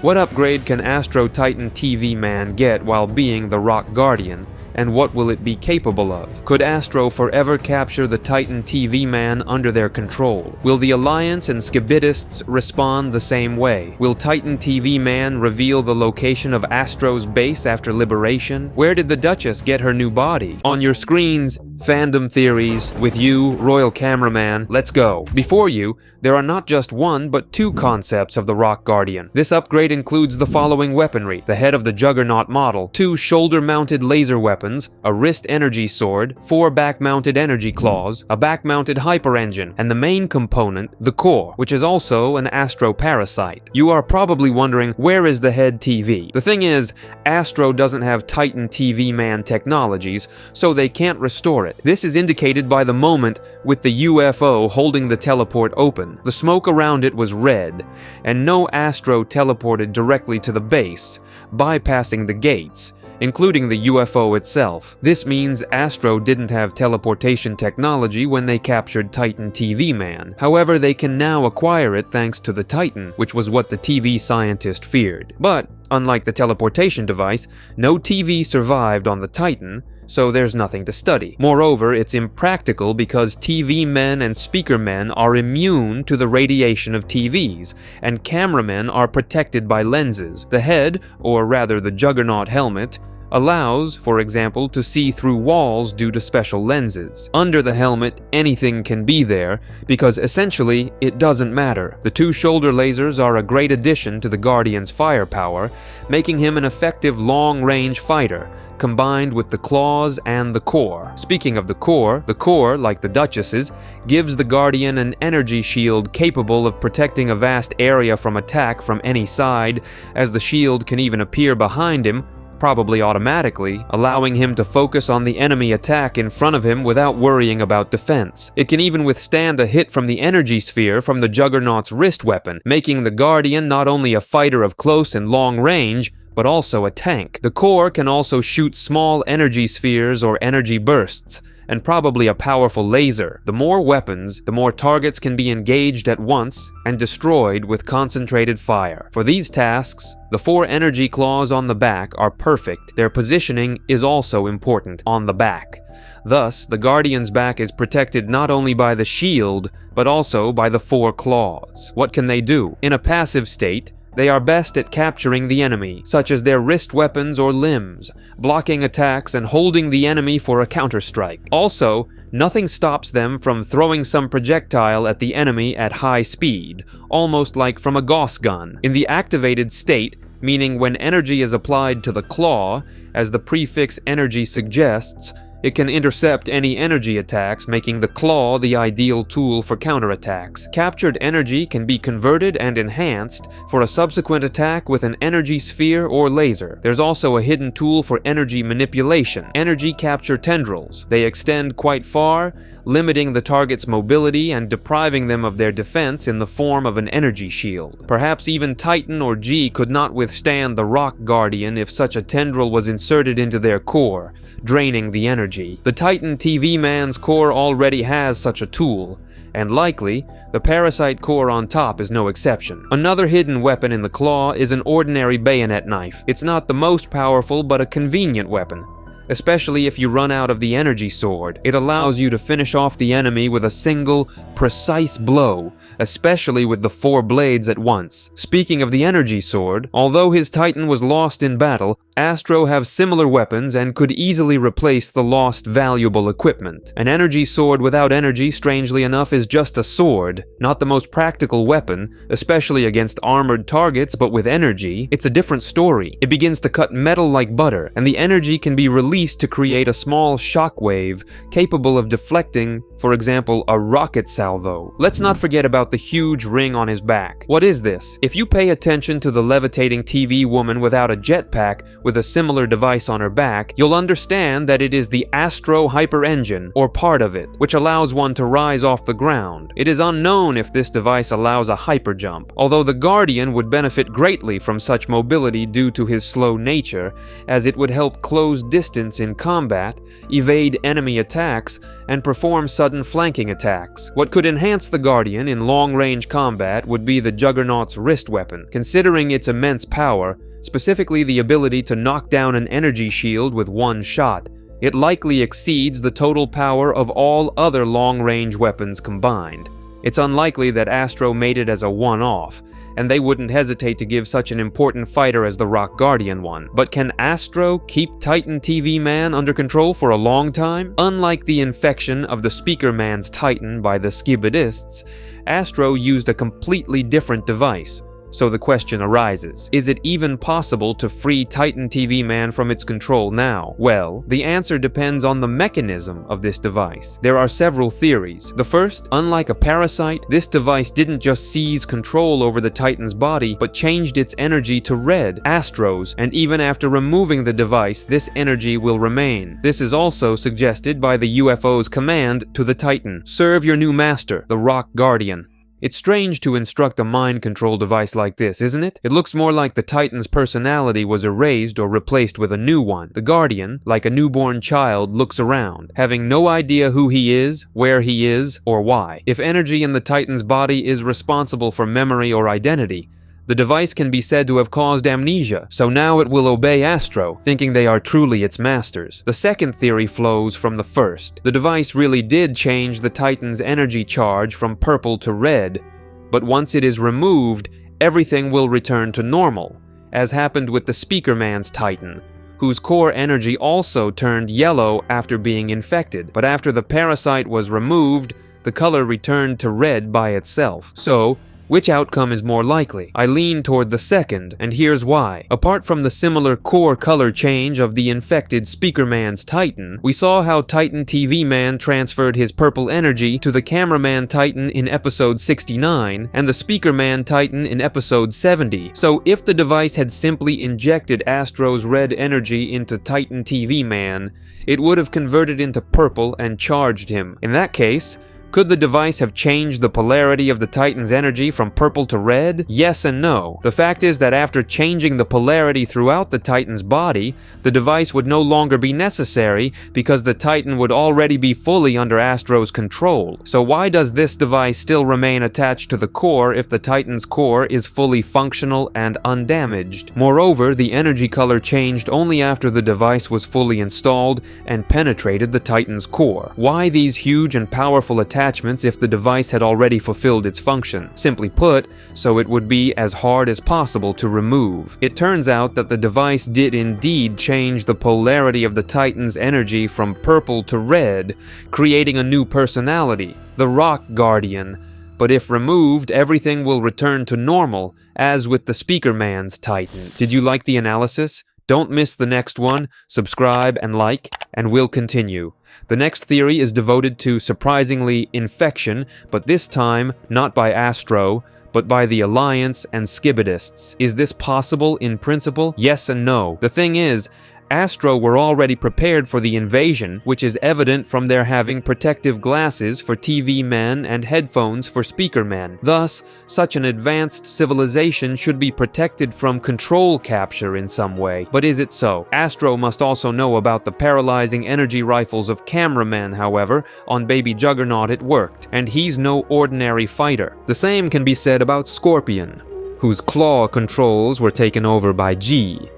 What upgrade can Astro Titan TV Man get while being the Rock Guardian? And what will it be capable of? Could Astro forever capture the Titan TV Man under their control? Will the Alliance and Skibitists respond the same way? Will Titan TV Man reveal the location of Astro's base after liberation? Where did the Duchess get her new body? On your screens, fandom theories, with you, Royal Cameraman, let's go. Before you, there are not just one, but two concepts of the Rock Guardian. This upgrade includes the following weaponry: the head of the Juggernaut model, 2 shoulder-mounted laser weapons, a wrist energy sword, 4 back-mounted energy claws, a back-mounted hyper-engine, and the main component, the core, which is also an Astro parasite. You are probably wondering, where is the head TV? The thing is, Astro doesn't have Titan TV Man technologies, so they can't restore it. This is indicated by the moment with the UFO holding the teleport open. The smoke around it was red, and no Astro teleported directly to the base, bypassing the gates, including the UFO itself. This means Astro didn't have teleportation technology when they captured Titan TV Man. However, they can now acquire it thanks to the Titan, which was what the TV scientist feared. But, unlike the teleportation device, no TV survived on the Titan, so there's nothing to study. Moreover, it's impractical because TV men and speaker men are immune to the radiation of TVs, and cameramen are protected by lenses. The head, or rather the Juggernaut helmet, allows, for example, to see through walls due to special lenses. Under the helmet, anything can be there, because essentially, it doesn't matter. The 2 shoulder lasers are a great addition to the Guardian's firepower, making him an effective long-range fighter, combined with the claws and the core. Speaking of the core, like the Duchess's, gives the Guardian an energy shield capable of protecting a vast area from attack from any side, as the shield can even appear behind him, probably automatically, allowing him to focus on the enemy attack in front of him without worrying about defense. It can even withstand a hit from the energy sphere from the Juggernaut's wrist weapon, making the Guardian not only a fighter of close and long range, but also a tank. The core can also shoot small energy spheres or energy bursts, and probably a powerful laser. The more weapons, the more targets can be engaged at once and destroyed with concentrated fire. For these tasks, the 4 energy claws on the back are perfect. Their positioning is also important on the back. Thus, the Guardian's back is protected not only by the shield, but also by the 4 claws. What can they do? In a passive state, they are best at capturing the enemy, such as their wrist weapons or limbs, blocking attacks and holding the enemy for a counterstrike. Also, nothing stops them from throwing some projectile at the enemy at high speed, almost like from a Gauss gun. In the activated state, meaning when energy is applied to the claw, as the prefix energy suggests, it can intercept any energy attacks, making the claw the ideal tool for counterattacks. Captured energy can be converted and enhanced for a subsequent attack with an energy sphere or laser. There's also a hidden tool for energy manipulation: energy capture tendrils. They extend quite far, limiting the target's mobility and depriving them of their defense in the form of an energy shield. Perhaps even Titan or G could not withstand the Rock Guardian if such a tendril was inserted into their core, draining the energy. The Titan TV Man's core already has such a tool, and likely, the parasite core on top is no exception. Another hidden weapon in the claw is an ordinary bayonet knife. It's not the most powerful, but a convenient weapon, especially if you run out of the energy sword. It allows you to finish off the enemy with a single, precise blow, especially with the 4 blades at once. Speaking of the energy sword, although his Titan was lost in battle, Astro have similar weapons and could easily replace the lost valuable equipment. An energy sword without energy, strangely enough, is just a sword, not the most practical weapon, especially against armored targets, but with energy, it's a different story. It begins to cut metal like butter, and the energy can be released to create a small shockwave capable of deflecting, for example, a rocket salvo. Let's not forget about the huge ring on his back. What is this? If you pay attention to the levitating TV woman without a jetpack, with a similar device on her back, you'll understand that it is the Astro hyper engine, or part of it, which allows one to rise off the ground. It is unknown if this device allows a hyper jump, although the Guardian would benefit greatly from such mobility due to his slow nature, as it would help close distance in combat, evade enemy attacks, and perform sudden flanking attacks. What could enhance the Guardian in long-range combat would be the Juggernaut's wrist weapon. Considering its immense power, specifically the ability to knock down an energy shield with one shot, it likely exceeds the total power of all other long-range weapons combined. It's unlikely that Astro made it as a one-off, and they wouldn't hesitate to give such an important fighter as the Rock Guardian one. But can Astro keep Titan TV Man under control for a long time? Unlike the infection of the Speaker Man's Titan by the Skibbidists, Astro used a completely different device. So the question arises, is it even possible to free Titan TV Man from its control now? Well, the answer depends on the mechanism of this device. There are several theories. The first, unlike a parasite, this device didn't just seize control over the Titan's body, but changed its energy to red, Astro's, and even after removing the device, this energy will remain. This is also suggested by the UFO's command to the Titan: serve your new master, the Rock Guardian. It's strange to instruct a mind control device like this, isn't it? It looks more like the Titan's personality was erased or replaced with a new one. The Guardian, like a newborn child, looks around, having no idea who he is, where he is, or why. If energy in the Titan's body is responsible for memory or identity, the device can be said to have caused amnesia, so now it will obey Astro, thinking they are truly its masters. The second theory flows from the first. The device really did change the Titan's energy charge from purple to red, but once it is removed, everything will return to normal, as happened with the Speaker Man's Titan, whose core energy also turned yellow after being infected, but after the parasite was removed, the color returned to red by itself. So, which outcome is more likely? I lean toward the second, and here's why. Apart from the similar core color change of the infected Speaker Man's Titan, we saw how Titan TV Man transferred his purple energy to the Cameraman Titan in episode 69 and the Speaker Man Titan in episode 70. So if the device had simply injected Astro's red energy into Titan TV Man, it would have converted into purple and charged him. In that case, could the device have changed the polarity of the Titan's energy from purple to red? Yes and no. The fact is that after changing the polarity throughout the Titan's body, the device would no longer be necessary because the Titan would already be fully under Astro's control. So why does this device still remain attached to the core if the Titan's core is fully functional and undamaged? Moreover, the energy color changed only after the device was fully installed and penetrated the Titan's core. Why these huge and powerful attachments if the device had already fulfilled its function? Simply put, so it would be as hard as possible to remove. It turns out that the device did indeed change the polarity of the Titan's energy from purple to red, creating a new personality, the Rock Guardian. But if removed, everything will return to normal, as with the Speaker Man's Titan. Did you like the analysis? Don't miss the next one, subscribe and like, and we'll continue. The next theory is devoted to, surprisingly, infection, but this time not by Astro, but by the Alliance and Skibbidists. Is this possible in principle? Yes and no. The thing is, Astro were already prepared for the invasion, which is evident from their having protective glasses for TV men and headphones for speaker men. Thus, such an advanced civilization should be protected from control capture in some way. But is it so? Astro must also know about the paralyzing energy rifles of Cameraman, however. On Baby Juggernaut it worked, and he's no ordinary fighter. The same can be said about Scorpion, whose claw controls were taken over by G.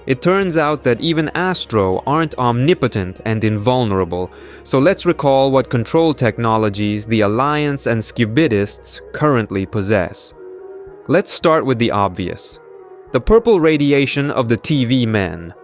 It turns out that even Astro aren't omnipotent and invulnerable, so let's recall what control technologies the Alliance and Skibbidists currently possess. Let's start with the obvious. The purple radiation of the TV men.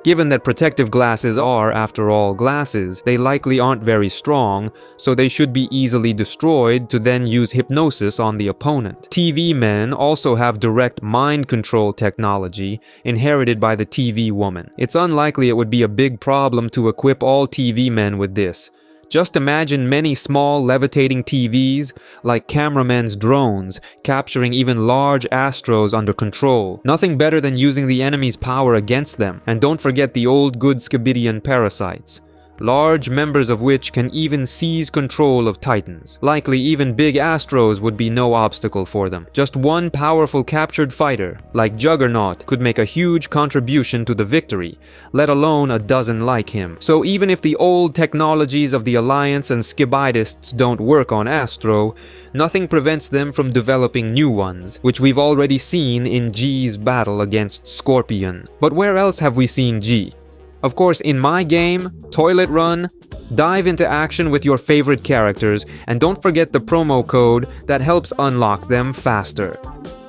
Given that protective glasses are, after all, glasses, they likely aren't very strong, so they should be easily destroyed to then use hypnosis on the opponent. TV men also have direct mind control technology inherited by the TV woman. It's unlikely it would be a big problem to equip all TV men with this. Just imagine many small levitating TVs, like Cameraman's drones, capturing even large astros under control. Nothing better than using the enemy's power against them. And don't forget the old good Scabidian parasites, large members of which can even seize control of Titans. Likely even big astros would be no obstacle for them. Just one powerful captured fighter, like Juggernaut, could make a huge contribution to the victory, let alone a dozen like him. So even if the old technologies of the Alliance and Scabidists don't work on Astro, nothing prevents them from developing new ones, which we've already seen in G's battle against Scorpion. But where else have we seen G? Of course, in my game, Toilet Run, dive into action with your favorite characters, and don't forget the promo code that helps unlock them faster.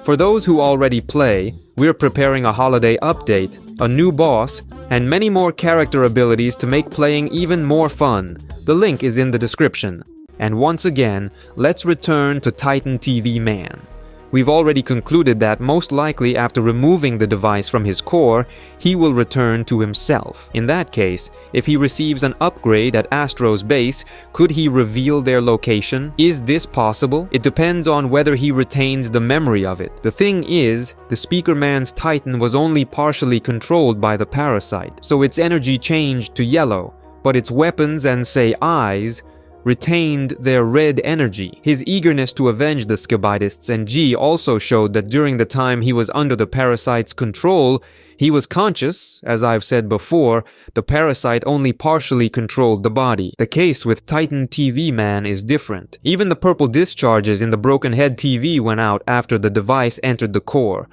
For those who already play, we're preparing a holiday update, a new boss, and many more character abilities to make playing even more fun. The link is in the description. And once again, let's return to Titan TV Man. We've already concluded that most likely after removing the device from his core, he will return to himself. In that case, if he receives an upgrade at Astro's base, could he reveal their location? Is this possible? It depends on whether he retains the memory of it. The thing is, the Speaker Man's Titan was only partially controlled by the parasite, so its energy changed to yellow, but its weapons and, say, eyes retained their red energy. His eagerness to avenge the Scabidists and G also showed that during the time he was under the parasite's control, he was conscious. As I've said before, the parasite only partially controlled the body. The case with Titan TV Man is different. Even the purple discharges in the broken head TV went out after the device entered the core.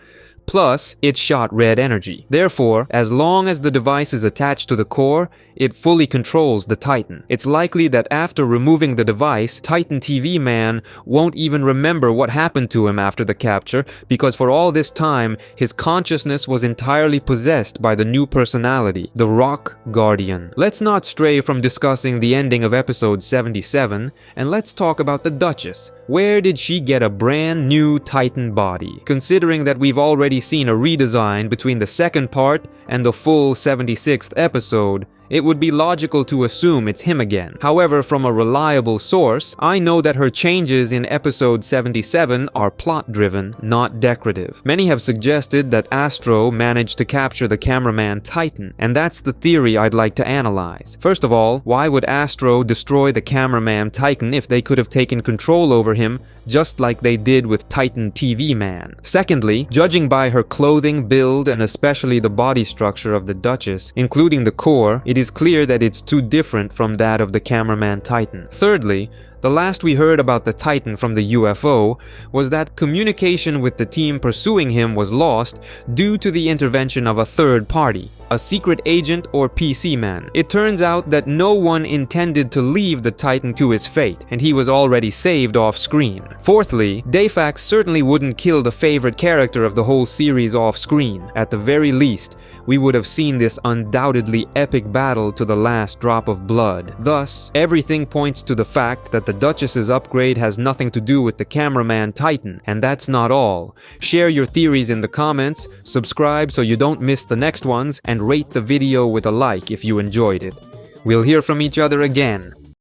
Plus, it shot red energy. Therefore, as long as the device is attached to the core, it fully controls the Titan. It's likely that after removing the device, Titan TV Man won't even remember what happened to him after the capture, because for all this time, his consciousness was entirely possessed by the new personality, the Rock Guardian. Let's not stray from discussing the ending of episode 77, and let's talk about the Duchess. Where did she get a brand new Titan body? Considering that we've already seen a redesign between the second part and the full 76th episode, it would be logical to assume it's him again. However, from a reliable source, I know that her changes in episode 77 are plot-driven, not decorative. Many have suggested that Astro managed to capture the Cameraman Titan, and that's the theory I'd like to analyze. First of all, why would Astro destroy the Cameraman Titan if they could have taken control over him just like they did with Titan TV Man? Secondly, judging by her clothing, build, and especially the body structure of the Duchess, including the core, it is clear that it's too different from that of the Cameraman Titan. Thirdly, the last we heard about the Titan from the UFO was that communication with the team pursuing him was lost due to the intervention of a third party, a secret agent or PC man. It turns out that no one intended to leave the Titan to his fate, and he was already saved off screen. Fourthly, Dayfax certainly wouldn't kill the favorite character of the whole series off screen. At the very least, we would have seen this undoubtedly epic battle to the last drop of blood. Thus, everything points to the fact that the Duchess's upgrade has nothing to do with the Cameraman Titan. And that's not all. Share your theories in the comments, subscribe so you don't miss the next ones, and rate the video with a like if you enjoyed it. We'll hear from each other again.